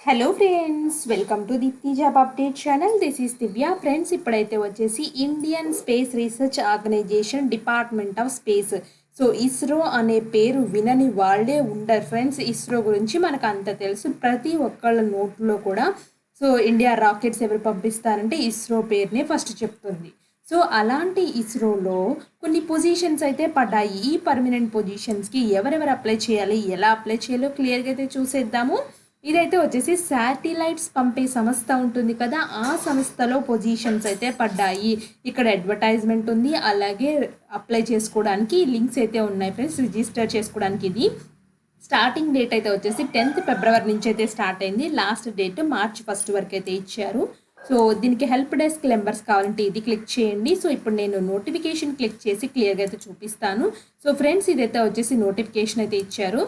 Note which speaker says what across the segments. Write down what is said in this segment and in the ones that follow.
Speaker 1: Hello friends, welcome to Deepthi job update channel. This is Divya. Friends, ఇప్పుడైతే వచ్చేసి Indian space research organisation department of space. So ISRO అనే పేరు వినని వాళ్ళే ఉండరు ఫ్రెండ్స్. ఇస్రో గురించి మనకు అంత తెలుసు, ప్రతి ఒక్కళ్ళ నోట్లో కూడా. సో ఇండియా రాకెట్స్ ఎవరు పంపిస్తారంటే ఇస్రో పేరునే ఫస్ట్ చెప్తుంది. సో అలాంటి ఇస్రోలో కొన్ని పొజిషన్స్ అయితే పడ్డాయి. ఈ పర్మనెంట్ పొజిషన్స్కి ఎవరెవరు అప్లై చేయాలి, ఎలా అప్లై చేయాలో క్లియర్గా అయితే చూసేద్దాము. ఇదైతే వచ్చేసి శాటిలైట్స్ పంపే సంస్థ ఉంటుంది కదా, ఆ సంస్థలో పొజిషన్స్ అయితే పడ్డాయి. ఇక్కడ అడ్వర్టైజ్మెంట్ ఉంది, అలాగే అప్లై చేసుకోవడానికి లింక్స్ అయితే ఉన్నాయి ఫ్రెండ్స్. రిజిస్టర్ చేసుకోవడానికి ఇది స్టార్టింగ్ డేట్ అయితే వచ్చేసి 10th ఫిబ్రవరి నుంచి అయితే స్టార్ట్ అయింది. లాస్ట్ డేట్ March 1 వరకు అయితే ఇచ్చారు. సో దీనికి హెల్ప్ డెస్క్ నెంబర్స్ కావాలంటే ఇది క్లిక్ చేయండి. సో ఇప్పుడు నేను నోటిఫికేషన్ క్లిక్ చేసి క్లియర్గా అయితే చూపిస్తాను. సో ఫ్రెండ్స్, ఇదైతే వచ్చేసి నోటిఫికేషన్ అయితే ఇచ్చారు,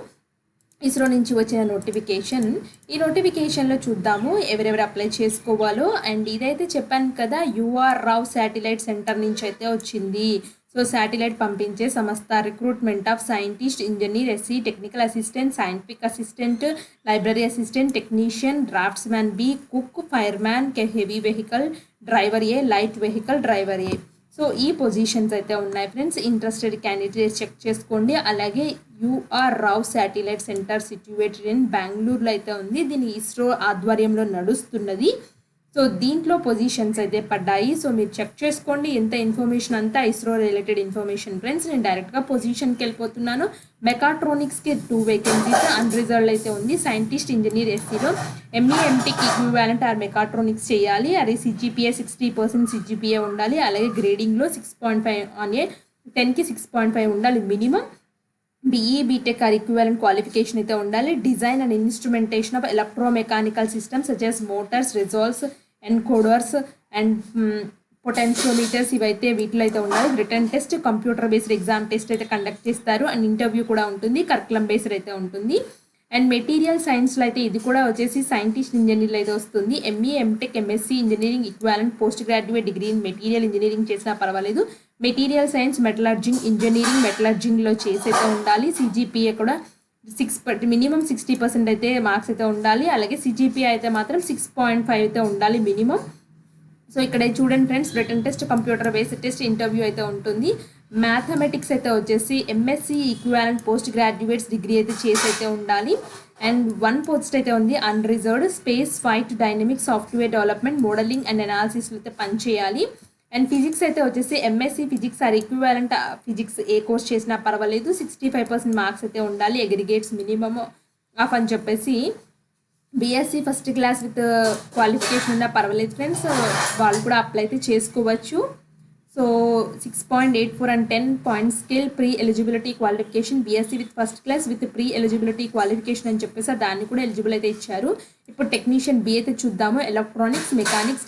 Speaker 1: ఇస్రో నుంచి వచ్చిన నోటిఫికేషన్. ఈ నోటిఫికేషన్లో చూద్దాము ఎవరెవరు అప్లై చేసుకోవాలో. అండ్ ఇదైతే చెప్పాను కదా, యుఆర్ రావ్ శాటిలైట్ సెంటర్ నుంచి అయితే వచ్చింది. సో శాటిలైట్ పంపించే సంస్థ. Recruitment of scientist, engineer, SC, technical assistant, scientific assistant, library assistant, technician, draftsman B, cook, fireman, heavy vehicle driver A, light vehicle driver A. So ఈ positions అయితే ఉన్నాయి friends. Interested candidates check చేసుకోండి. అలాగే UR Rao satellite centre situated in బెంగళూరులో అయితే ఉంది. దీని ఇస్రో ఆధ్వర్యంలో నడుస్తున్నది. సో దీంట్లో పొజిషన్స్ అయితే పడ్డాయి. సో మీరు చెక్ చేసుకోండి. ఎంత ఇన్ఫర్మేషన్ అంతా ఇస్రో రిలేటెడ్ ఇన్ఫర్మేషన్ ఫ్రెండ్స్. నేను డైరెక్ట్గా పొజిషన్కి వెళ్ళిపోతున్నాను. మెకాట్రానిక్స్కి 2 వేకెన్సీస్ అన్రిజర్వ్డ్ అయితే ఉంది. సైంటిస్ట్, ఇంజనీర్, ఎస్సీలో ఎంఈఎంటీకి ఈక్వివాలెంట్ ఆర్ మెకాట్రానిక్స్ చేయాలి. అదే సిజిపిఏ 60% సిజిపిఏ ఉండాలి. అలాగే గ్రేడింగ్లో 6.5 ఆన్ ఏ 10కి 6.5 ఉండాలి minimum. BE BTech or equivalent qualification అయితే ఉండాలి. Design and instrumentation of electromechanical systems such as motors, resolvers, encoders and potentiometers ఇవైతే వీటిలో అయితే ఉండాలి. Written test, computer based exam test అయితే కండక్ట్ చేస్తారు. అండ్ ఇంటర్వ్యూ కూడా ఉంటుంది. కరికులం బేస్డ్ అయితే ఉంటుంది. అండ్ మెటీరియల్ సైన్స్లో అయితే ఇది కూడా వచ్చేసి సైంటిస్ట్, ఇంజనీర్లు అయితే వస్తుంది. ME, MTech, MSc, engineering equivalent post graduate degree in material engineering చేసినా పర్వాలేదు. మెటీరియల్ సైన్స్, మెటలర్జింగ్, ఇంజనీరింగ్, మెటలర్జింగ్లో చేసి అయితే ఉండాలి. సిజిపిఏ కూడా మినిమం 60% అయితే మార్క్స్ అయితే ఉండాలి. అలాగే సిజిపిఏ అయితే మాత్రం 6.5 అయితే ఉండాలి మినిమం. సో ఇక్కడ చూడండి friends, written test, computer based test, interview అయితే ఉంటుంది. మ్యాథమెటిక్స్ అయితే వచ్చేసి MSc equivalent post graduates degree అయితే చేసి అయితే ఉండాలి. అండ్ 1 పోస్ట్ అయితే ఉంది unreserved. Space flight dynamics, software development, modelling and అనాలిసిస్లో అయితే పనిచేయాలి. అండ్ ఫిజిక్స్ అయితే వచ్చేసి MSc physics or equivalent physics ఏ కోర్స్ చేసినా పర్వాలేదు. 65% మార్క్స్ అయితే ఉండాలి. అగ్రిగేట్స్ మినిమమ్ ఆఫ్ అని చెప్పేసి. BSc first class with qualification ఉన్నా పర్వాలేదు ఫ్రెండ్స్, వాళ్ళు కూడా అప్లై అయితే చేసుకోవచ్చు. So 6.84 and 10 point scale pre eligibility qualification, BSc with first class with pre eligibility qualification అని చెప్పేసి దాన్ని కూడా ఎలిజిబుల్ అయితే ఇచ్చారు. ఇప్పుడు టెక్నీషియన్ బి అయితే చూద్దాము. Electronics, mechanics,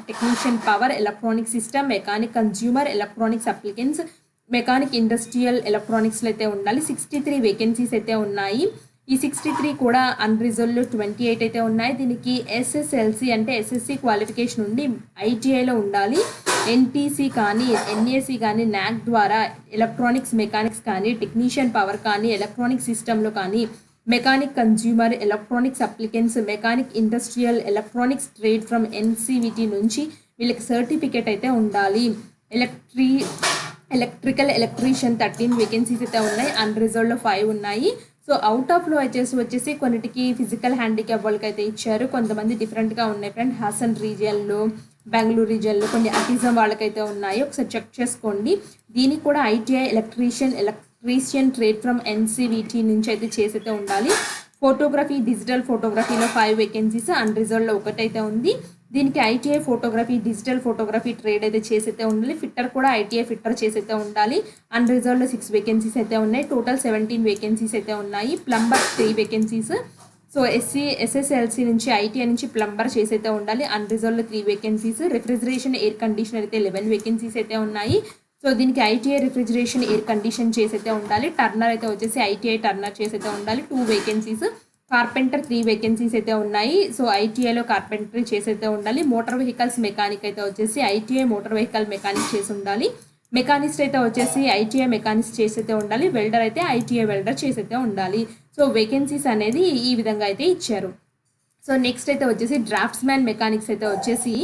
Speaker 1: technician power, electronic system, mechanic consumer, electronics appliances, mechanic industrial ఎలక్ట్రానిక్స్లో అయితే ఉండాలి. 63 వేకెన్సీస్ అయితే ఉన్నాయి. ఈ 63 కూడా అన్రిజర్వ్డ్ 28 అయితే ఉన్నాయి. దీనికి ఎస్ఎస్ఎల్సి అంటే ఎస్ఎస్సి క్వాలిఫికేషన్ ఉండి ఐటీఐలో ఉండాలి. ఎన్టీసీ కానీ, ఎన్ఏసి కానీ, నాక్ ద్వారా ఎలక్ట్రానిక్స్ మెకానిక్స్ కానీ, టెక్నీషియన్ పవర్ కానీ, ఎలక్ట్రానిక్ సిస్టంలో కానీ, mechanic consumer, electronics appliances, mechanic industrial electronics trade from NCVT నుంచి వీళ్ళకి సర్టిఫికేట్ అయితే ఉండాలి. ఎలక్ట్రికల్ ఎలక్ట్రీషియన్ 13 వేకెన్సీస్ అయితే ఉన్నాయి. అన్రిజర్వ్డ్లో 5 ఉన్నాయి. సో అవుట్ ఆఫ్లో వచ్చేసి కొన్నిటికి ఫిజికల్ హ్యాండిక్యాప్ వాళ్ళకి అయితే ఇచ్చారు. కొంతమంది డిఫరెంట్గా ఉన్నాయి ఫ్రెండ్. హాసన్ రీజియన్లో, బెంగళూరు రీజియన్లో కొన్ని అటిజం వాళ్ళకైతే ఉన్నాయి. ఒకసారి చెక్ చేసుకోండి. దీనికి కూడా ITI electrician trade from NCVT నుంచి అయితే చేసి అయితే ఉండాలి. ఫోటోగ్రఫీ, డిజిటల్ ఫోటోగ్రఫీలో 5 వేకెన్సీస్, అన్రిజర్వ్డ్లో 1 అయితే ఉంది. దీనికి ITI photography, digital photography trade అయితే చేసైతే ఉండాలి. ఫిట్టర్ కూడా ఐటీఐ ఫిట్టర్ చేసైతే ఉండాలి. అన్రిజర్వ్డ్లో 6 వేకెన్సీస్ అయితే ఉన్నాయి. టోటల్ 17 వేకెన్సీస్ అయితే ఉన్నాయి. Plumber 3 vacancies. సో ఎస్ఎస్ఎల్సి నుంచి, ఐటీఐ నుంచి ప్లంబర్ చేసైతే ఉండాలి. అన్రిజర్వ్డ్లో 3 వేకెన్సీస్. రిఫ్రిజిరేషన్, ఎయిర్ కండిషనర్ అయితే 11 వేకెన్సీస్ అయితే ఉన్నాయి. సో దీనికి ఐటీఐ రిఫ్రిజిరేషన్, ఎయిర్ కండిషన్ చేసైతే ఉండాలి. టర్నర్ అయితే వచ్చేసి ఐటీఐ టర్నర్ చేసైతే ఉండాలి. 2 వేకెన్సీస్. కార్పెంటర్ 3 వేకెన్సీస్ అయితే ఉన్నాయి. సో ఐటీఐలో కార్పెంటరీ చేసి అయితే ఉండాలి. మోటార్ వెహికల్స్ మెకానిక్ అయితే వచ్చేసి ఐటీఐ మోటార్ వెహికల్ మెకానిక్ చేసి ఉండాలి. మెకానిస్ట్ అయితే వచ్చేసి ఐటీఐ మెకానిస్ట్ చేసి అయితే ఉండాలి. వెల్డర్ అయితే ఐటీఐ వెల్డర్ చేసి అయితే ఉండాలి. సో వేకెన్సీస్ అనేది ఈ విధంగా అయితే ఇచ్చారు. సో నెక్స్ట్ అయితే వచ్చేసి డ్రాఫ్ట్స్ మ్యాన్ మెకానిక్స్ అయితే వచ్చేసి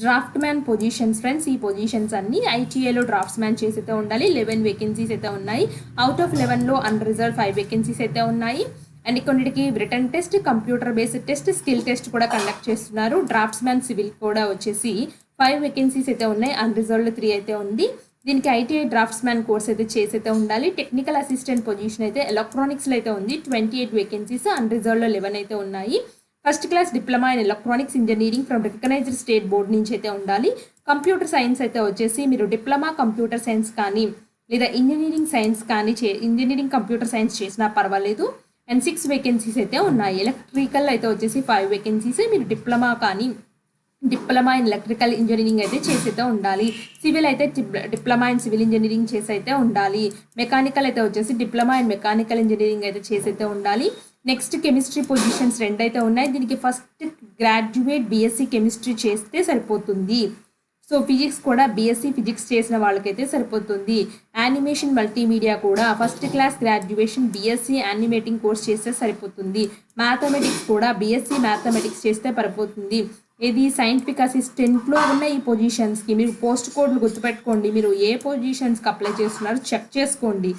Speaker 1: డ్రాఫ్ట్ మ్యాన్ పొజిషన్స్ ఫ్రెండ్స్. ఈ పొజిషన్స్ అన్ని ఐటీఏలో డ్రాఫ్ట్స్ మ్యాన్ చేసి అయితే ఉండాలి. 11 వేకెన్సీస్ అయితే ఉన్నాయి. అవుట్ ఆఫ్ 11లో అన్రిజర్వ్ 5 వేకెన్సీస్ అయితే ఉన్నాయి. అండ్ కొన్నిటికి return test, computer based test, skill test కూడా కండక్ట్ చేస్తున్నారు. డ్రాఫ్ట్స్ మ్యాన్ సివిల్ కూడా వచ్చేసి 5 వేకెన్సీస్ అయితే ఉన్నాయి. అన్రిజర్వ్డ్ 3 అయితే ఉంది. దీనికి ఐటీఐ డ్రాఫ్ట్స్ మ్యాన్ కోర్స్ అయితే చేసి అయితే ఉండాలి. టెక్నికల్ అసిస్టెంట్ పొజిషన్ అయితే ఎలక్ట్రానిక్స్లో అయితే ఉంది. 28 వేకెన్సీస్, అన్రిజర్వ్డ్లో 11 అయితే ఉన్నాయి. First class diploma in electronics engineering from recognised state board నుంచి అయితే ఉండాలి. కంప్యూటర్ సైన్స్ అయితే వచ్చేసి మీరు డిప్లొమా కంప్యూటర్ సైన్స్ కానీ లేదా ఇంజనీరింగ్ సైన్స్ కానీ ఇంజనీరింగ్ కంప్యూటర్ సైన్స్ చేసినా పర్వాలేదు. అండ్ 6 వేకెన్సీస్ అయితే ఉన్నాయి. ఎలక్ట్రికల్ అయితే వచ్చేసి 5 వేకెన్సీస్. మీరు డిప్లొమా కానీ డిప్లొమా ఇన్ ఎలక్ట్రికల్ ఇంజనీరింగ్ అయితే చేసి అయితే ఉండాలి. సివిల్ అయితే డిప్లొమా ఇన్ సివిల్ ఇంజనీరింగ్ చేసి అయితే ఉండాలి. మెకానికల్ అయితే వచ్చేసి డిప్లొమా ఇన్ మెకానికల్ ఇంజనీరింగ్ అయితే చేసి అయితే ఉండాలి. నెక్స్ట్ కెమిస్ట్రీ పొజిషన్స్ 2 అయితే ఉన్నాయి. దీనికి ఫస్ట్ గ్రాడ్యుయేట్ బీఎస్సీ కెమిస్ట్రీ చేస్తే సరిపోతుంది. సో ఫిజిక్స్ కూడా బీఎస్సీ ఫిజిక్స్ చేసిన వాళ్ళకైతే సరిపోతుంది. యానిమేషన్ మల్టీమీడియా కూడా first class graduation BSc animating course చేస్తే సరిపోతుంది. మ్యాథమెటిక్స్ కూడా బీఎస్సీ మ్యాథమెటిక్స్ చేస్తే సరిపోతుంది. ఇది సైంటిఫిక్ అసిస్టెంట్లో ఉన్న ఈ పొజిషన్స్కి మీరు పోస్ట్ కోడ్లు గుర్తుపెట్టుకోండి. మీరు ఏ పొజిషన్స్కి అప్లై చేస్తున్నారో చెక్ చేసుకోండి.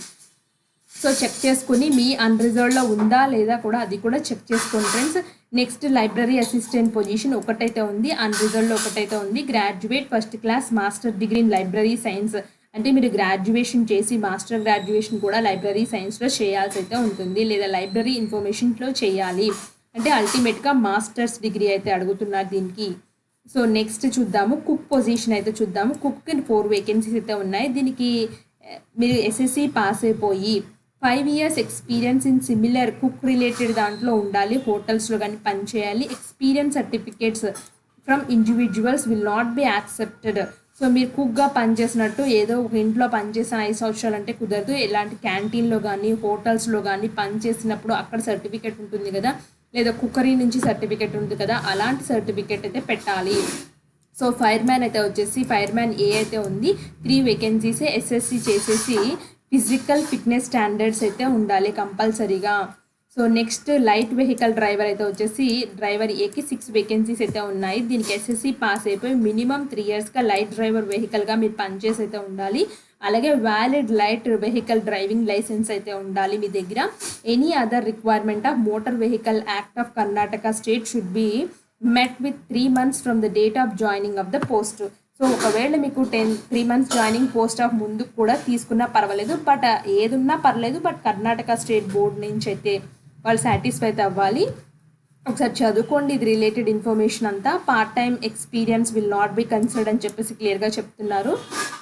Speaker 1: సో చెక్ చేసుకుని మీ అన్రిజర్వ్డ్లో ఉందా లేదా కూడా అది కూడా చెక్ చేసుకోండి friends. Next library assistant position ఒకటైతే ఉంది. అన్రిజర్వ్డ్లో ఒకటైతే ఉంది. Graduate first class master degree in library science అంటే మీరు గ్రాడ్యుయేషన్ చేసి మాస్టర్ గ్రాడ్యుయేషన్ కూడా లైబ్రరీ సైన్స్లో చేయాల్సి అయితే ఉంటుంది, లేదా లైబ్రరీ ఇన్ఫర్మేషన్లో చేయాలి. అంటే అల్టిమేట్గా మాస్టర్స్ డిగ్రీ అయితే అడుగుతున్నారు దీనికి. సో నెక్స్ట్ చూద్దాము కుక్ పొజిషన్ అయితే చూద్దాము. కుక్కి 4 వేకెన్సీస్ అయితే ఉన్నాయి. దీనికి మీరు ఎస్ఎస్సి పాస్ అయిపోయి 5 years experience in similar cook related దాంట్లో ఉండాలి. హోటల్స్లో కానీ పనిచేయాలి. Experience certificates from individuals will not be accepted. So మీరు కుక్గా పనిచేసినట్టు ఏదో ఒక ఇంట్లో పనిచేసిన 5 సంవత్సరాలు అంటే కుదరదు. ఎలాంటి క్యాంటీన్లో కానీ హోటల్స్లో కానీ పనిచేసినప్పుడు అక్కడ సర్టిఫికేట్ ఉంటుంది కదా, లేదా కుక్కరీ నుంచి సర్టిఫికేట్ ఉంటుంది కదా, అలాంటి సర్టిఫికేట్ అయితే పెట్టాలి. సో ఫైర్ మ్యాన్ అయితే వచ్చేసి ఫైర్ మ్యాన్ ఏ అయితే ఉంది. 3 వేకెన్సీస్. ఎస్ఎస్సి చేసేసి ఫిజికల్ ఫిట్నెస్ స్టాండర్డ్స్ అయితే ఉండాలి కంపల్సరీగా. So next light vehicle driver అయితే వచ్చేసి డ్రైవర్ ఏకి 6 వేకెన్సీస్ అయితే ఉన్నాయి. దీనికి ఎస్ఎస్సి పాస్ అయిపోయి మినిమం 3 yearsగా లైట్ డ్రైవర్ వెహికల్గా మీరు పనిచేసి అయితే ఉండాలి. అలాగే valid light vehicle driving licence అయితే ఉండాలి మీ దగ్గర. Any other requirement of motor vehicle act of Karnataka state should be met with 3 months from the date of joining of the post. So ఒకవేళ మీకు 3 months జాయినింగ్ పోస్ట్ ఆఫ్ ముందు కూడా తీసుకున్నా పర్వాలేదు, బట్ ఏదున్నా పర్లేదు, బట్ కర్ణాటక స్టేట్ బోర్డ్ నుంచి అయితే వాళ్ళు సాటిస్ఫై అయితే అవ్వాలి. ఒకసారి చదువుకోండి ఇది రిలేటెడ్ ఇన్ఫర్మేషన్ అంతా. Part time experience will not be considered అని చెప్పేసి క్లియర్గా చెప్తున్నారు.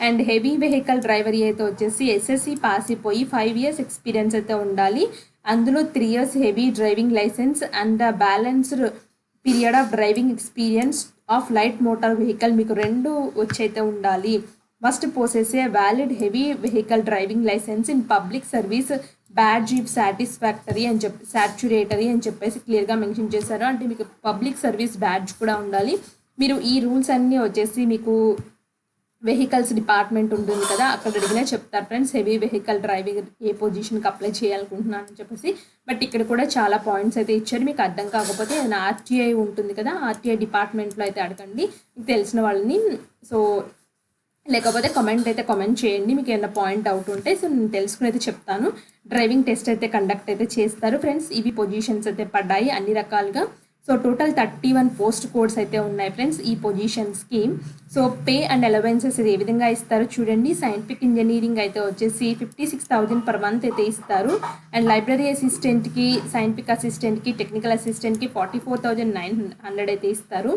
Speaker 1: అండ్ హెవీ వెహికల్ డ్రైవర్ అయితే వచ్చేసి ఎస్ఎస్సి పాస్ అయిపోయి 5 years ఎక్స్పీరియన్స్ అయితే ఉండాలి. అందులో 3 years heavy driving licence and balanced period of driving experience of light motor vehicle మీకు 2 వచ్చైతే ఉండాలి. Must possess a valid heavy vehicle driving licence in public service badge if satisfactory అని సాచ్యురేటరీ అని చెప్పేసి క్లియర్గా మెన్షన్ చేశారు. అంటే మీకు పబ్లిక్ సర్వీస్ బ్యాడ్జ్ కూడా ఉండాలి. మీరు ఈ రూల్స్ అన్నీ వచ్చేసి మీకు వెహికల్స్ డిపార్ట్మెంట్ ఉంటుంది కదా, అక్కడ అడిగినా చెప్తారు ఫ్రెండ్స్. హెవీ వెహికల్ డ్రైవింగ్ ఏ పొజిషన్కి అప్లై చేయాలనుకుంటున్నాను అని చెప్పేసి. బట్ ఇక్కడ కూడా చాలా పాయింట్స్ అయితే ఇచ్చారు. మీకు అర్థం కాకపోతే ఏదైనా ఆర్టీఐ ఉంటుంది కదా, ఆర్టీఐ డిపార్ట్మెంట్లో అయితే అడగండి మీకు తెలిసిన వాళ్ళని. సో లేకపోతే కామెంట్ చేయండి మీకు ఏమైనా పాయింట్ అవుట్ ఉంటే. సో నేను తెలుసుకుని అయితే చెప్తాను. డ్రైవింగ్ టెస్ట్ అయితే కండక్ట్ అయితే చేస్తారు ఫ్రెండ్స్. ఇవి పొజిషన్స్ అయితే పడ్డాయి అన్ని రకాలుగా. సో టోటల్ 31 పోస్ట్ కోడ్స్ అయితే ఉన్నాయి ఫ్రెండ్స్ ఈ పొజిషన్స్కి. సో పే అండ్ అలవెన్సెస్ ఏ విధంగా ఇస్తారో చూడండి. సైంటిఫిక్ ఇంజనీరింగ్ అయితే వచ్చేసి 56,000 per month అయితే ఇస్తారు. అండ్ లైబ్రరీ అసిస్టెంట్కి, సైంటిఫిక్ అసిస్టెంట్కి, టెక్నికల్ అసిస్టెంట్కి 44,900 అయితే ఇస్తారు.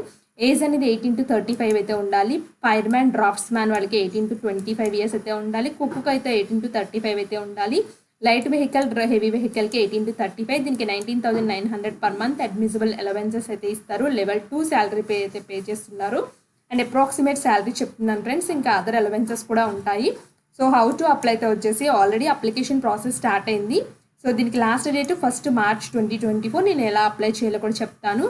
Speaker 1: ఏజ్ అనేది 18 to 35 అయితే ఉండాలి. ఫైర్ మ్యాన్ డ్రాఫ్ట్స్ మ్యాన్ వాళ్ళకి 18 to 25 years అయితే ఉండాలి. కుక్కు అయితే 18 to 35 అయితే ఉండాలి. లైట్ వెహికల్ హెవీ వెహికల్కి 18 to 35. దీనికి 19,900 per month అడ్మిసిబుల్ అలవెన్సెస్ అయితే ఇస్తారు. లెవెల్ 2 శాలరీ అయితే పే చేస్తున్నారు. అండ్ అప్రాక్సిమేట్ శాలరీ చెప్తున్నాను ఫ్రెండ్స్. ఇంకా అదర్ అలవెన్సెస్ కూడా ఉంటాయి. సో హౌ టు అప్లై అయితే వచ్చేసి ఆల్రెడీ అప్లికేషన్ ప్రాసెస్ స్టార్ట్ అయింది. సో దీనికి లాస్ట్ డేట్ 1 March 2024. నేను ఎలా అప్లై చేయాలో కూడా చెప్తాను.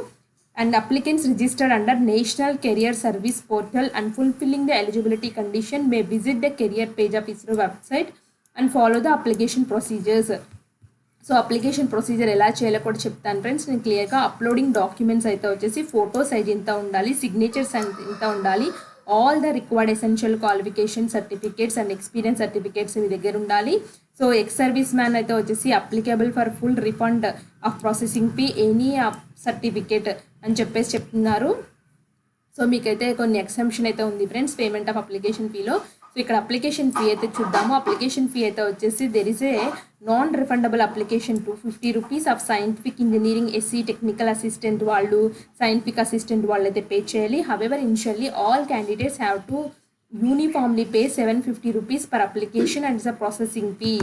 Speaker 1: And applicants registered under National Career Service Portal and fulfilling the eligibility condition may visit the career page of ISRO website and follow the application procedures. So application procedure ఎలా చేయాలో కూడా చెప్తాను friends. నేను క్లియర్గా uploading documents అయితే వచ్చేసి photo size ఎంత ఉండాలి, సిగ్నేచర్స్ ఎంత ఉండాలి, all the required essential qualification certificates and experience certificates మీ దగ్గర ఉండాలి. సో ఎక్స్ సర్వీస్ మ్యాన్ అయితే వచ్చేసి applicable for full refund of processing fee any certificate అని చెప్పేసి చెప్తున్నారు. సో మీకైతే కొన్ని ఎక్సెంప్షన్ అయితే ఉంది ఫ్రెండ్స్ పేమెంట్ ఆఫ్ అప్లికేషన్ ఫీలో. సో ఇక్కడ అప్లికేషన్ ఫీ అయితే చూద్దాము. అప్లికేషన్ ఫీ అయితే వచ్చేసి there is a non refundable application ₹50 of scientific engineering SC technical assistant వాళ్ళు, సైంటిఫిక్ అసిస్టెంట్ వాళ్ళు అయితే పే చేయాలి. However initially all candidates have to uniformly pay ₹750 per application and is a processing fee.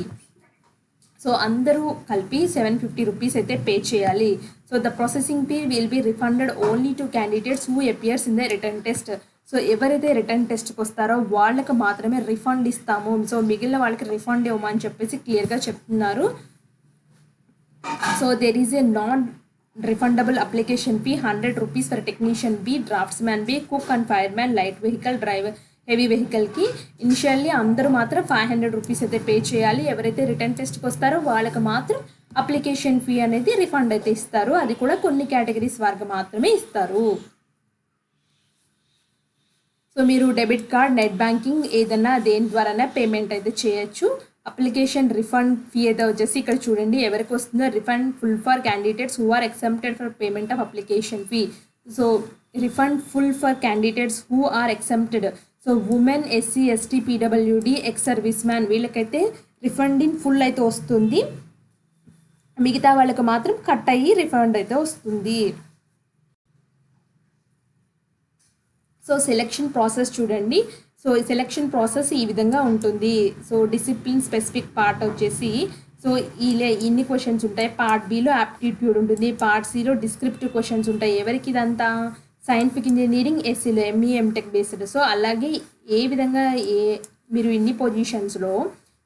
Speaker 1: So అందరూ కలిపి ₹750 అయితే pay చేయాలి. So the processing fee will be refunded only to candidates who appears in the return test. So ఎవరైతే return టెస్ట్కి వస్తారో వాళ్ళకి మాత్రమే refund ఇస్తాము. సో మిగిలిన వాళ్ళకి రిఫండ్ ఇవ్వమని చెప్పేసి క్లియర్గా చెప్తున్నారు. So there is a non refundable application fee ₹100 for technician B, draughtsman B, cook and fireman, light vehicle driver, heavy వెహికల్కి. ఇనిషియల్లీ అందరూ మాత్రం ₹500 అయితే పే చేయాలి. ఎవరైతే రిటర్న్ టెస్ట్కి వస్తారో వాళ్ళకి మాత్రం అప్లికేషన్ ఫీ అనేది రిఫండ్ అయితే ఇస్తారు. అది కూడా కొన్ని కేటగిరీస్ వారికి మాత్రమే ఇస్తారు. సో మీరు డెబిట్ కార్డ్, నెట్ బ్యాంకింగ్ ఏదైనా దేని ద్వారానే పేమెంట్ అయితే చేయొచ్చు. అప్లికేషన్ రిఫండ్ ఫీ అయితే వచ్చేసి ఇక్కడ చూడండి ఎవరికి వస్తుందో, refund full for candidates who are excepted for payment of application fee. So refund full for candidates who are excepted. So women, SC, ST, PWD, ex service man వీళ్ళకైతే refund in full అయితే వస్తుంది. మిగతా వాళ్ళకి మాత్రం cut అయ్యి refund అయితే వస్తుంది. So selection process చూడండి. సో సెలెక్షన్ ప్రాసెస్ ఈ విధంగా ఉంటుంది. సో డిసిప్లిన్ స్పెసిఫిక్ పార్ట్ వచ్చేసి సో ఇన్ని క్వశ్చన్స్ ఉంటాయి. పార్ట్ బిలో యాప్టిట్యూడ్ ఉంటుంది, పార్ట్ సిలో డిస్క్రిప్టివ్ క్వశ్చన్స్ ఉంటాయి. ఎవరికి ఇదంతా సైంటిఫిక్ ఇంజనీరింగ్ ఎస్సీలో ఎంఈ ఎంటెక్ బేస్డ్. సో అలాగే ఏ విధంగా మీరు ఇన్ని పొజిషన్స్లో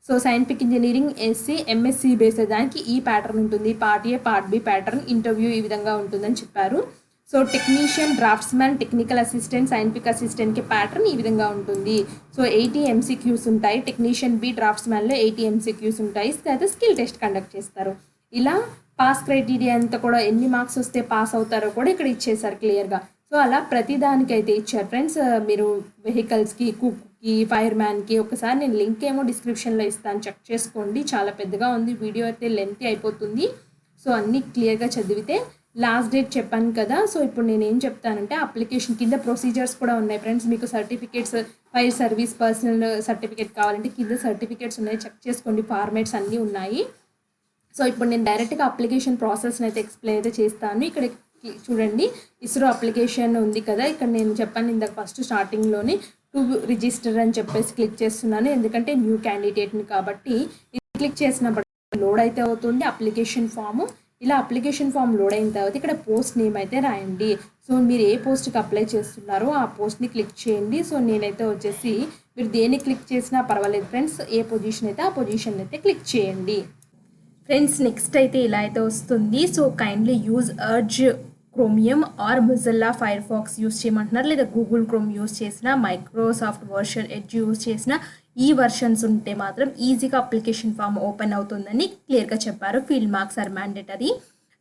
Speaker 1: so scientific engineering SC MSc based దానికి ఈ ప్యాటర్న్ ఉంటుంది. Part A, part B pattern, interview ఈ విధంగా ఉంటుందని చెప్పారు. So technician, draughtsman, technical assistant, scientific అసిస్టెంట్కి pattern ఈ విధంగా ఉంటుంది. సో 80 MCQs ఉంటాయి. టెక్నీషియన్ బి, డ్రాఫ్ట్స్మ్యాన్లో 80 MCQs ఉంటాయి. అయితే స్కిల్ టెస్ట్ కండక్ట్ చేస్తారు. ఇలా పాస్ క్రైటీరియా అంతా కూడా ఎన్ని మార్క్స్ వస్తే పాస్ అవుతారో కూడా ఇక్కడ ఇచ్చేసారు క్లియర్గా. సో అలా ప్రతి దానికైతే ఇచ్చారు ఫ్రెండ్స్. మీరు వెహికల్స్కి, కుక్కి, ఫైర్ మ్యాన్కి ఒకసారి నేను లింక్ ఏమో డిస్క్రిప్షన్లో ఇస్తాను, చెక్ చేసుకోండి. చాలా పెద్దగా ఉంది వీడియో, అయితే లెంత్ అయిపోతుంది. సో అన్నీ క్లియర్గా చదివితే లాస్ట్ డేట్ చెప్పాను కదా. సో ఇప్పుడు నేను ఏం చెప్తానంటే అప్లికేషన్ కింద ప్రొసీజర్స్ కూడా ఉన్నాయి ఫ్రెండ్స్. మీకు certificates, fire service personal certificate కావాలంటే కింద సర్టిఫికేట్స్ ఉన్నాయి, చెక్ చేసుకోండి. ఫార్మేట్స్ అన్నీ ఉన్నాయి. సో ఇప్పుడు నేను డైరెక్ట్గా అప్లికేషన్ ప్రాసెస్ని అయితే ఎక్స్ప్లెయిన్ అయితే చేస్తాను. ఇక్కడ చూడండి ఇస్రో అప్లికేషన్ ఉంది కదా. ఇక్కడ నేను చెప్పాను ఇందాక ఫస్ట్ స్టార్టింగ్లోని టు రిజిస్టర్ అని చెప్పేసి క్లిక్ చేస్తున్నాను. ఎందుకంటే న్యూ క్యాండిడేట్ని కాబట్టి క్లిక్ చేసినప్పుడు లోడ్ అయితే అవుతుంది అప్లికేషన్ ఫామ్. ఇలా అప్లికేషన్ ఫామ్ లోడ్ అయిన తర్వాత ఇక్కడ పోస్ట్ నేమ్ అయితే రాయండి. సో మీరు ఏ పోస్ట్కి అప్లై చేస్తున్నారో ఆ పోస్ట్ని క్లిక్ చేయండి. సో నేనైతే వచ్చేసి మీరు దేన్ని క్లిక్ చేసినా పర్వాలేదు ఫ్రెండ్స్, ఏ పొజిషన్ అయితే ఆ పొజిషన్ అయితే క్లిక్ చేయండి ఫ్రెండ్స్. నెక్స్ట్ అయితే ఇలా అయితే వస్తుంది. So kindly use Edge, Chromium or Mozilla Firefox use చేయమంటున్నారు. లేదా గూగుల్ క్రోమ్ యూస్ చేసిన, మైక్రోసాఫ్ట్ వర్షన్ ఎడ్జ్ యూస్ చేసిన ఈ వర్షన్స్ ఉంటే మాత్రం ఈజీగా అప్లికేషన్ ఫామ్ ఓపెన్ అవుతుందని క్లియర్గా చెప్పారు. Field marks are mandatory.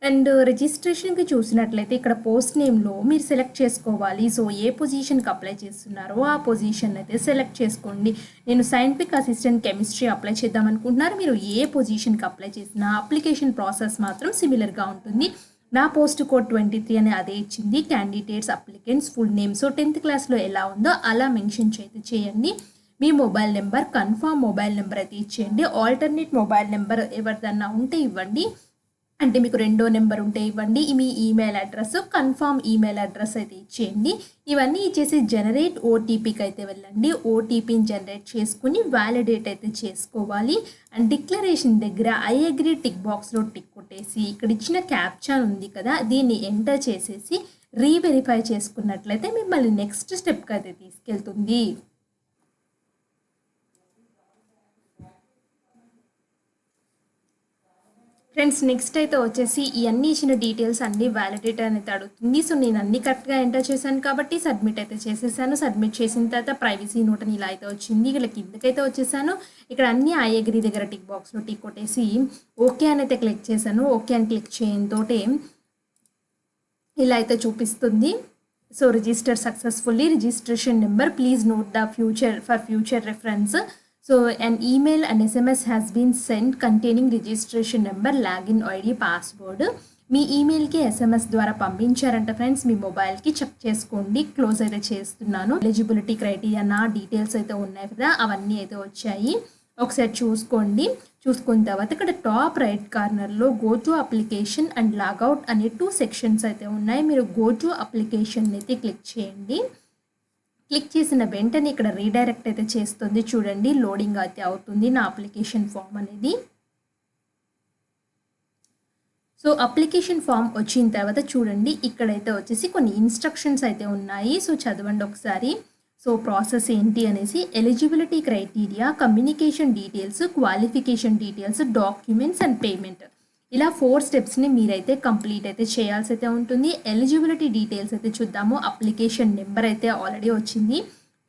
Speaker 1: And రిజిస్ట్రేషన్కి చూసినట్లయితే ఇక్కడ పోస్ట్ నేమ్లో మీరు సెలెక్ట్ చేసుకోవాలి. సో ఏ పొజిషన్కి అప్లై చేస్తున్నారో ఆ పొజిషన్ అయితే సెలెక్ట్ చేసుకోండి. నేను సైంటిఫిక్ అసిస్టెంట్ కెమిస్ట్రీ అప్లై చేద్దాం అనుకుంటున్నారు. మీరు ఏ పొజిషన్కి అప్లై చేసినా అప్లికేషన్ ప్రాసెస్ మాత్రం సిమిలర్గా ఉంటుంది. నా పోస్ట్ కోడ్ 23 అని అదే ఇచ్చింది. Candidates, applicants full name. So 10th క్లాస్లో ఎలా ఉందో అలా మెన్షన్ అయితే చేయండి. మీ mobile number, confirm mobile number అయితే ఇచ్చేయండి. ఆల్టర్నేట్ మొబైల్ నెంబర్ ఎవరిదన్నా ఉంటే ఇవ్వండి. అంటే మీకు రెండో నెంబర్ ఉంటే ఇవ్వండి. మీ email address, confirm email address అయితే ఇచ్చేయండి. ఇవన్నీ ఇచ్చేసి జనరేట్ ఓటీపీకి అయితే వెళ్ళండి. ఓటీపీని జనరేట్ చేసుకుని వ్యాలిడేట్ అయితే చేసుకోవాలి. అండ్ డిక్లరేషన్ దగ్గర ఐ అగ్రీ టిక్ బాక్స్లో టిక్ కొట్టేసి ఇక్కడ ఇచ్చిన క్యాప్చా ఉంది కదా, దీన్ని ఎంటర్ చేసేసి రీవెరిఫై చేసుకున్నట్లయితే మిమ్మల్ని నెక్స్ట్ స్టెప్కి అయితే తీసుకెళ్తుంది. ఫ్రెండ్స్ నెక్స్ట్ అయితే వచ్చేసి ఈ అన్ని ఇచ్చిన డీటెయిల్స్ అన్నీ వ్యాలిడేట్ అనేది అడుగుతుంది. సో నేను అన్ని కరెక్ట్గా ఎంటర్ చేశాను కాబట్టి సబ్మిట్ అయితే చేసేసాను. సబ్మిట్ చేసిన తర్వాత ప్రైవసీ నోట్ అని ఇలా అయితే వచ్చింది. ఇక్కడ కిందకైతే వచ్చేసాను. ఇక్కడ అన్ని ఐ అగ్రీ దగ్గర టిక్ బాక్స్లో టిక్ కొట్టేసి ఓకే అని అయితే క్లిక్ చేశాను. ఓకే అని క్లిక్ చేయడంతోటే ఇలా అయితే చూపిస్తుంది. So register successfully, registration number please note the future reference. So an email and SMS has been sent containing registration number, login ID, password. Me ఈమెయిల్కి SMS ద్వారా పంపించారంట friends. మీ మొబైల్కి check చేసుకోండి. Close అయితే చేస్తున్నాను. Eligibility criteria నా details అయితే ఉన్నాయి కదా, అవన్నీ అయితే వచ్చాయి. ఒకసారి చూసుకోండి. చూసుకున్న తర్వాత ఇక్కడ టాప్ రైట్ కార్నర్లో go to application and logout అనే 2 సెక్షన్స్ అయితే ఉన్నాయి. మీరు గో టు అప్లికేషన్ అయితే క్లిక్ చేయండి. క్లిక్ చేసిన వెంటనే ఇక్కడ రీడైరెక్ట్ అయితే చేస్తుంది. చూడండి లోడింగ్ అయితే అవుతుంది నా అప్లికేషన్ ఫామ్ అనేది. సో అప్లికేషన్ ఫామ్ వచ్చిన తర్వాత చూడండి ఇక్కడైతే వచ్చేసి కొన్ని ఇన్స్ట్రక్షన్స్ అయితే ఉన్నాయి. సో చదవండి ఒకసారి. సో ప్రాసెస్ ఏంటి అనేసి eligibility criteria, communication details, qualification details, documents and payment, ఇలా 4 స్టెప్స్ని మీరైతే కంప్లీట్ అయితే చేయాల్సి అయితే ఉంటుంది. ఎలిజిబిలిటీ డీటెయిల్స్ అయితే చూద్దాము. అప్లికేషన్ నెంబర్ అయితే ఆల్రెడీ వచ్చింది.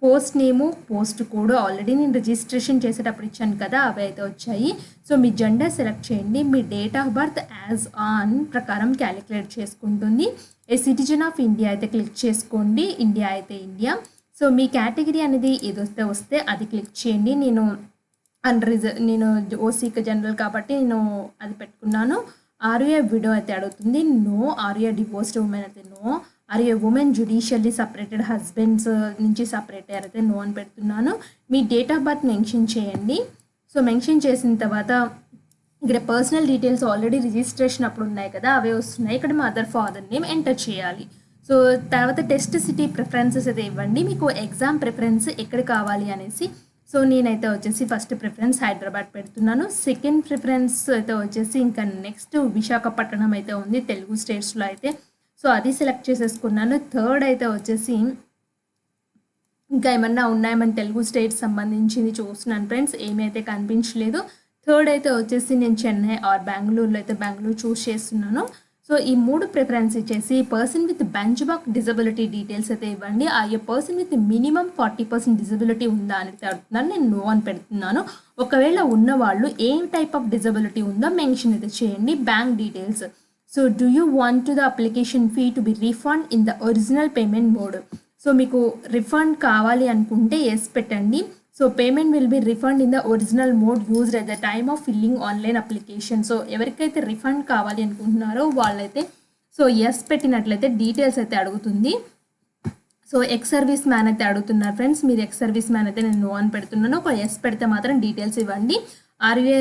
Speaker 1: పోస్ట్ నేము, పోస్ట్ కోడ్ ఆల్రెడీ నేను రిజిస్ట్రేషన్ చేసేటప్పుడు ఇచ్చాను కదా, అవి అయితే వచ్చాయి. సో మీ జెండర్ సెలెక్ట్ చేయండి. మీ date of birth as on ప్రకారం క్యాలిక్యులేట్ చేసుకుంటుంది. ఏ సిటిజన్ ఆఫ్ ఇండియా అయితే క్లిక్ చేసుకోండి. ఇండియా అయితే ఇండియా. సో మీ కేటగిరీ అనేది ఏదొస్తే వస్తే అది క్లిక్ చేయండి. నేను ఓసీకి జనరల్ కాబట్టి నేను అది పెట్టుకున్నాను. ఆర్ఏ విడో అయితే అడుగుతుంది. నో. ఆర్ఏ డివోర్స్డ్ ఉమెన్ అయితే no. Are a women judicially separated husbands నుంచి సపరేట్ అయితే నో అని పెడుతున్నాను. మీ డేట్ ఆఫ్ బర్త్ మెన్షన్ చేయండి. సో మెన్షన్ చేసిన తర్వాత ఇక్కడ పర్సనల్ డీటెయిల్స్ ఆల్రెడీ రిజిస్ట్రేషన్ అప్పుడు ఉన్నాయి కదా, అవే వస్తున్నాయి. ఇక్కడ మదర్ ఫాదర్ నేమ్ ఎంటర్ చేయాలి. సో తర్వాత టెస్ట్ సిటీ ప్రిఫరెన్సెస్ అయితే ఇవ్వండి. మీకు ఎగ్జామ్ ప్రిఫరెన్స్ ఎక్కడ కావాలి అనేసి. సో నేనైతే వచ్చేసి ఫస్ట్ ప్రిఫరెన్స్ హైదరాబాద్ పెడుతున్నాను. సెకండ్ ప్రిఫరెన్స్ అయితే వచ్చేసి ఇంకా నెక్స్ట్ విశాఖపట్నం అయితే ఉంది తెలుగు స్టేట్స్లో అయితే. సో అది సెలెక్ట్ చేసేసుకున్నాను. థర్డ్ అయితే వచ్చేసి ఇంకా ఏమన్నా ఉన్నాయని తెలుగు స్టేట్స్ సంబంధించింది చూస్తున్నాను ఫ్రెండ్స్, ఏమీ అయితే కనిపించలేదు. థర్డ్ అయితే వచ్చేసి నేను చెన్నై ఆర్ బెంగళూరులో అయితే బెంగళూరు చూస్ చేస్తున్నాను. సో ఈ 3 ప్రిఫరెన్స్ ఇచ్చేసి person with bench mark disability details అయితే ఇవ్వండి. ఆ పర్సన్ విత్ మినిమం 40% డిజబిలిటీ ఉందా అని అడుగుతున్నాను. నేను నో అని పెడుతున్నాను. ఒకవేళ ఉన్న వాళ్ళు ఏ టైప్ ఆఫ్ డిజబిలిటీ ఉందో మెన్షన్ అయితే చేయండి. Bank details. So do you want to the application fee to be refund in the original payment mode. So మీకు రిఫండ్ కావాలి అనుకుంటే ఎస్ పెట్టండి. So payment will be refund in the original mode used at the time of filling online application. So ఎవరికైతే refund కావాలి అనుకుంటున్నారో వాళ్ళైతే so yes పెట్టినట్లయితే details అయితే అడుగుతుంది. సో ఎక్స్ సర్వీస్ మ్యాన్ అయితే అడుగుతున్నారు ఫ్రెండ్స్. మీరు ఎక్స్ సర్వీస్ మ్యాన్ అయితే నేను నో అని పెడుతున్నాను. ఒక ఎస్ పెడితే మాత్రం డీటెయిల్స్ ఇవ్వండి. ఆర్ఏ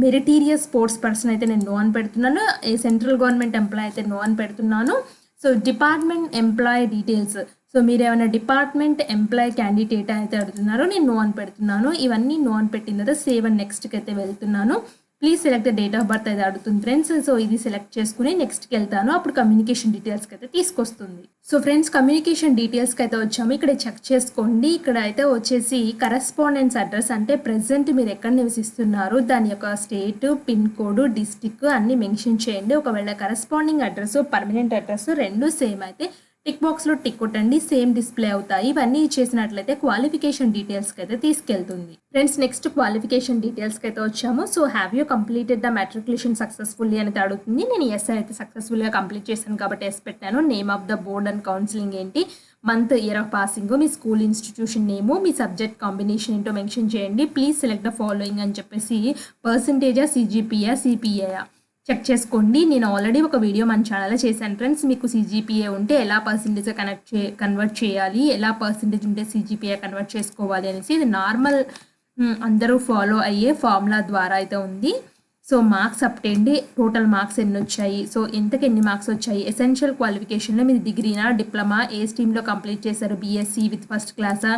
Speaker 1: మెరిటీరియస్ స్పోర్ట్స్ పర్సన్ అయితే నేను నో అని పెడుతున్నాను. ఏ సెంట్రల్ గవర్నమెంట్ ఎంప్లాయ్ అయితే నో అని పెడుతున్నాను. So department employee details. So మీరు ఏమైనా డిపార్ట్మెంట్ ఎంప్లాయ్ క్యాండిడేట్ అయితే అడుగుతున్నారో నేను నో అని పెడుతున్నాను. ఇవన్నీ నో అని పెట్టిన తర్వాత సేవ్ అండ్ నెక్స్ట్కి అయితే వెళ్తున్నాను. Please select the date of birth అయితే అడుగుతుంది ఫ్రెండ్స్. సో ఇది సెలెక్ట్ చేసుకుని నెక్స్ట్కి వెళ్తాను. అప్పుడు కమ్యూనికేషన్ డీటెయిల్స్కి అయితే తీసుకొస్తుంది. సో ఫ్రెండ్స్ కమ్యూనికేషన్ డీటెయిల్స్కి అయితే వచ్చాము. ఇక్కడ చెక్ చేసుకోండి. ఇక్కడ అయితే వచ్చేసి కరెస్పాండెన్స్ అడ్రస్ అంటే ప్రెసెంట్ మీరు ఎక్కడ నివసిస్తున్నారు, దాని యొక్క స్టేట్, పిన్ కోడ్, డిస్టిక్ అన్నీ మెన్షన్ చేయండి. ఒకవేళ కరెస్పాండింగ్ అడ్రస్, పర్మనెంట్ అడ్రస్ రెండు సేమ్ అయితే టిక్ బాక్స్లో టిక్ కొట్టండి. సేమ్ డిస్ప్లే అవుతాయి. ఇవన్నీ ఇచ్చేసినట్లయితే క్వాలిఫికేషన్ డీటెయిల్స్కి అయితే తీసుకెళ్తుంది. ఫ్రెండ్స్ నెక్స్ట్ క్వాలిఫికేషన్ డీటెయిల్స్కి అయితే వచ్చాము. So have you completed the matriculation successfully అనేది అడుగుతుంది. నేను ఎస్ అయితే సక్సెస్ఫుల్గా కంప్లీట్ చేశాను కాబట్టి ఎస్ పెట్టాను. Name of the board and counselling ఏంటి, మంత్, ఇయర్ ఆఫ్ పాసింగ్, మీ స్కూల్ ఇన్స్టిట్యూషన్ నేము, మీ సబ్జెక్ట్ కాంబినేషన్ ఏంటో మెన్షన్ చేయండి. ప్లీజ్ సెలెక్ట్ ద ఫాలోయింగ్ అని చెప్పేసి పర్సంటేజా, సిజిపిఏ, సిపిఏ చెక్ చేసుకోండి. నేను ఆల్రెడీ ఒక వీడియో మన ఛానల్లో చేశాను ఫ్రెండ్స్. మీకు సిజిపిఏ ఉంటే ఎలా పర్సంటేజ్ కన్వర్ట్ చేయాలి, ఎలా పర్సంటేజ్ ఉంటే సిజిపిఏ కన్వర్ట్ చేసుకోవాలి అనేసి ఇది నార్మల్ అందరూ ఫాలో అయ్యే ఫార్ములా ద్వారా అయితే ఉంది. సో మార్క్స్ అప్టేండి, టోటల్ మార్క్స్ ఎన్ని వచ్చాయి, సో ఎంతకి ఎన్ని మార్క్స్ వచ్చాయి, ఎసెన్షియల్ క్వాలిఫికేషన్లో మీరు డిగ్రీనా, డిప్లొమా, ఏ స్ట్రీమ్లో కంప్లీట్ చేశారు, బీఎస్సీ విత్ ఫస్ట్ క్లాసా,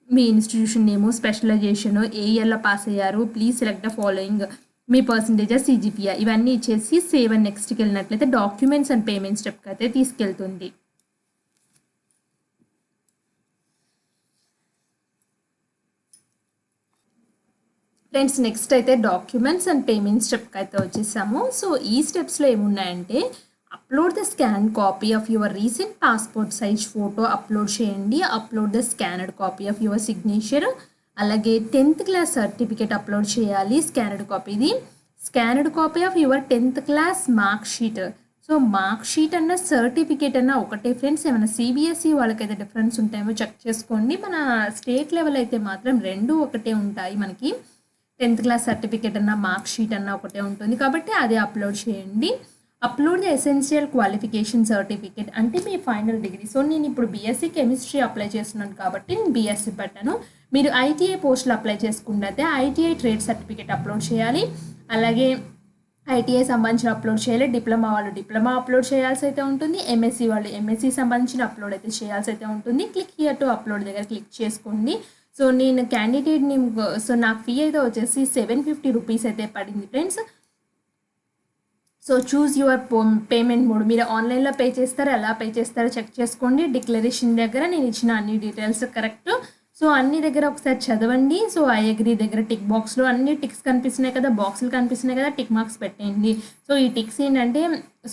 Speaker 1: మీ ఇన్స్టిట్యూషన్ నేము, స్పెషలైజేషన్, ఏ ఇయర్లో పాస్ అయ్యారు, please select the following, me percentage, CGPA ఇవన్నీ ఇచ్చేసి సేవ్ అండ్ నెక్స్ట్కి వెళ్ళినట్లయితే డాక్యుమెంట్స్ అండ్ పేమెంట్ స్టెప్కి అయితే తీసుకెళ్తుంది. ఫ్రెండ్స్ నెక్స్ట్ అయితే డాక్యుమెంట్స్ అండ్ పేమెంట్ స్టెప్కి అయితే వచ్చేసాము. సో ఈ స్టెప్స్లో ఏమున్నాయంటే upload the scan copy of your recent passport size photo upload చేయండి. Upload the scanned copy of your signature. అలాగే 10th క్లాస్ సర్టిఫికేట్ అప్లోడ్ చేయాలి స్కానర్డ్ కాపీది. Scanned copy of your 10th class mark sheet. So mark sheet అన్న certificate అన్న ఒకటే friends. ఏమైనా CBSE వాళ్ళకైతే difference ఉంటాయేమో చెక్ చేసుకోండి. మన స్టేట్ లెవెల్ అయితే మాత్రం రెండు ఒకటే ఉంటాయి. మనకి 10th క్లాస్ సర్టిఫికేట్ అన్న మార్క్ షీట్ అన్న ఒకటే ఉంటుంది కాబట్టి అది అప్లోడ్ చేయండి. Upload the essential qualification certificate అంటే మీ ఫైనల్ డిగ్రీ. సో నేను ఇప్పుడు బీఎస్సీ కెమిస్ట్రీ అప్లై చేస్తున్నాను కాబట్టి నేను బీఎస్సీ పెట్టాను. మీరు ఐటీఐ పోస్టులు అప్లై చేసుకుంటే ఐటీఐ ట్రేడ్ సర్టిఫికేట్ అప్లోడ్ చేయాలి. అలాగే ఐటీఐ సంబంధించిన అప్లోడ్ చేయాలి. డిప్లొమా వాళ్ళు డిప్లొమా అప్లోడ్ చేయాల్సి అయితే ఉంటుంది. ఎంఎస్సీ వాళ్ళు ఎంఎస్సీ సంబంధించిన అప్లోడ్ అయితే చేయాల్సి అయితే ఉంటుంది. క్లిక్ హియర్ టు అప్లోడ్ దగ్గర క్లిక్ చేసుకోండి. సో నేను క్యాండిడేట్ నేమ్, సో నాకు ఫీ అయితే వచ్చేసి 750 రూపీస్ అయితే పడింది friends. So choose your payment mode. మీరు ఆన్లైన్లో పే చేస్తారో ఎలా పే చేస్తారో చెక్ చేసుకోండి. డిక్లరేషన్ దగ్గర నేను ఇచ్చిన అన్ని డీటెయిల్స్ కరెక్ట్. సో అన్ని దగ్గర ఒకసారి చదవండి. సో ఐ అగ్రీ దగ్గర టిక్ బాక్స్లో అన్ని టిక్స్ కనిపిస్తున్నాయి కదా, బాక్సులు కనిపిస్తున్నాయి కదా, టిక్ మార్క్స్ పెట్టేయండి. సో ఈ టిక్స్ ఏంటంటే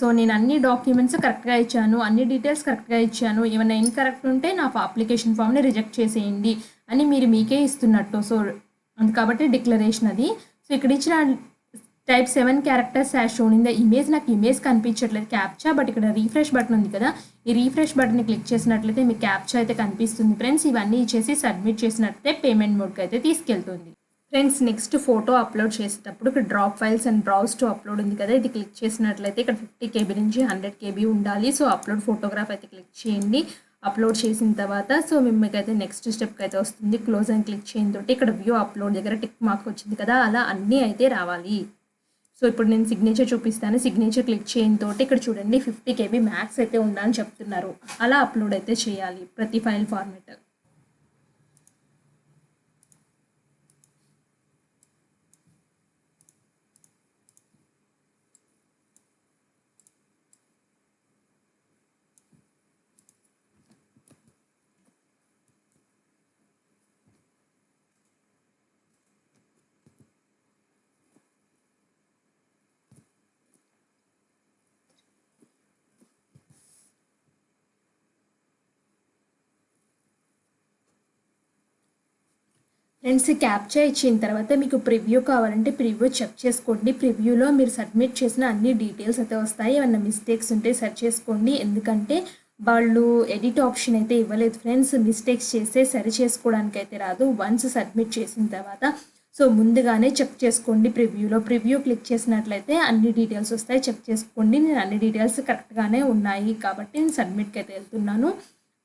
Speaker 1: సో నేను అన్ని డాక్యుమెంట్స్ కరెక్ట్గా ఇచ్చాను, అన్ని డీటెయిల్స్ కరెక్ట్గా ఇచ్చాను, ఏమైనా ఇన్కరెక్ట్ ఉంటే నా అప్లికేషన్ ఫామ్ని రిజెక్ట్ చేసేయండి అని మీరు మీకే ఇస్తున్నట్టు. సో కాబట్టి డిక్లరేషన్ అది. సో ఇక్కడ ఇచ్చిన type 7 characters hash shown in the image. నాకు ఇమేజ్ కనిపించట్లేదు క్యాప్చా, బట్ ఇక్కడ రీఫ్రెష్ బటన్ ఉంది కదా, ఈ రీఫ్రెష్ బటన్ని క్లిక్ చేసినట్లయితే మీకు క్యాప్చా అయితే కనిపిస్తుంది ఫ్రెండ్స్. ఇవన్నీ ఇచ్చేసి సబ్మిట్ చేసినట్లయితే పేమెంట్ మోడ్కి అయితే తీసుకెళ్తుంది ఫ్రెండ్స్. నెక్స్ట్ ఫోటో అప్లోడ్ చేసేటప్పుడు ఇక్కడ drop files and browse to upload ఉంది కదా, ఇది క్లిక్ చేసినట్లయితే ఇక్కడ 50 KB నుంచి 100 KB ఉండాలి. సో అప్లోడ్ ఫోటోగ్రాఫ్ అయితే క్లిక్ చేయండి. అప్లోడ్ చేసిన తర్వాత సో మీకైతే నెక్స్ట్ స్టెప్కి అయితే వస్తుంది. క్లోజ్ అని క్లిక్ చేయడం తోటి ఇక్కడ వ్యూ అప్లోడ్ దగ్గర టిక్ మార్క్ వచ్చింది కదా, అలా అన్నీ అయితే రావాలి. సో ఇప్పుడు నేను సిగ్నేచర్ చూపిస్తాను. సిగ్నేచర్ క్లిక్ చేయడం తోటి ఇక్కడ చూడండి 50 KB మ్యాక్స్ అయితే ఉండాలని చెప్తున్నారు. అలా అప్లోడ్ అయితే చేయాలి ప్రతి ఫైల్ ఫార్మేట్. ఫ్రెండ్స్ క్యాప్చా ఇచ్చిన తర్వాత మీకు ప్రివ్యూ కావాలంటే ప్రివ్యూ చెక్ చేసుకోండి. ప్రివ్యూలో మీరు సబ్మిట్ చేసిన అన్ని డీటెయిల్స్ అయితే వస్తాయి. ఏమన్నా మిస్టేక్స్ ఉంటే సెర్చ్ చేసుకోండి. ఎందుకంటే వాళ్ళు ఎడిట్ ఆప్షన్ అయితే ఇవ్వలేదు ఫ్రెండ్స్. మిస్టేక్స్ చేస్తే సరి చేసుకోవడానికి అయితే రాదు. వన్స్ సబ్మిట్ చేసిన తర్వాత సో ముందుగానే చెక్ చేసుకోండి. ప్రివ్యూ క్లిక్ చేసినట్లయితే అన్ని డీటెయిల్స్ వస్తాయి, చెక్ చేసుకోండి. నేను అన్ని డీటెయిల్స్ కరెక్ట్గానే ఉన్నాయి కాబట్టి నేను సబ్మిట్కి అయితే వెళ్తున్నాను.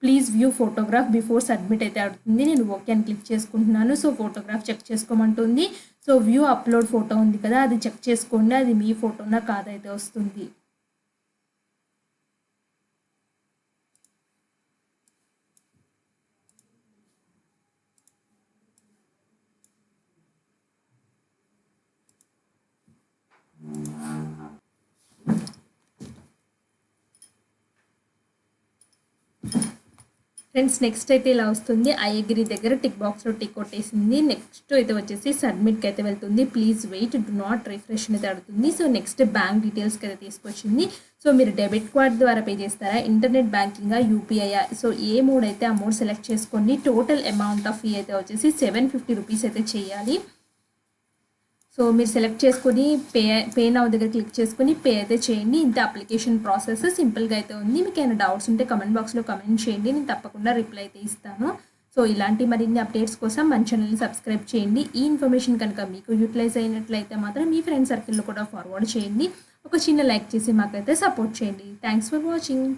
Speaker 1: Please view photograph before submit అయితే అడుగుతుంది. నేను ఓకే అని క్లిక్ చేసుకుంటున్నాను. సో ఫోటోగ్రాఫ్ చెక్ చేసుకోమంటుంది. సో వ్యూ అప్లోడ్ ఫోటో ఉంది కదా, అది చెక్ చేసుకోండి, అది మీ ఫోటోనా కాదైతే వస్తుంది. ఫ్రెండ్స్ నెక్స్ట్ అయితే ఇలా వస్తుంది. ఐ అగ్రీ దగ్గర టిక్ బాక్స్లో టిక్ కొట్టేసింది. నెక్స్ట్ అయితే వచ్చేసి సబ్మిట్కి అయితే వెళ్తుంది. Please wait, do not refresh అయితే అడుగుతుంది. సో నెక్స్ట్ బ్యాంక్ డీటెయిల్స్కి అయితే తీసుకొచ్చింది. సో మీరు డెబిట్ కార్డ్ ద్వారా పే చేస్తారా, ఇంటర్నెట్ బ్యాంకింగా, యూపీఐ, సో ఏ మోడ్ అయితే ఆ మోడ్ సెలెక్ట్ చేసుకోండి. టోటల్ అమౌంట్ ఆఫ్ ఫీ అయితే వచ్చేసి 750 రూపీస్ అయితే చేయాలి. సో మీరు సెలెక్ట్ చేసుకొని పే నౌ దగ్గర క్లిక్ చేసుకొని పే అయితే చేయండి. ఇంత అప్లికేషన్ ప్రాసెస్ సింపుల్గా అయితే ఉంది. మీకు ఏమైనా డౌట్స్ ఉంటే కమెంట్ బాక్స్లో కమెంట్ చేయండి, నేను తప్పకుండా రిప్లై అయితే ఇస్తాను. సో ఇలాంటి మరిన్ని అప్డేట్స్ కోసం మన ఛానల్ని సబ్స్క్రైబ్ చేయండి. ఈ ఇన్ఫర్మేషన్ కనుక మీకు యూటిలైజ్ అయినట్లయితే మాత్రం మీ ఫ్రెండ్ సర్కిల్లో కూడా ఫార్వర్డ్ చేయండి. ఒక చిన్న లైక్ చేసి మాకైతే సపోర్ట్ చేయండి. Thanks for watching.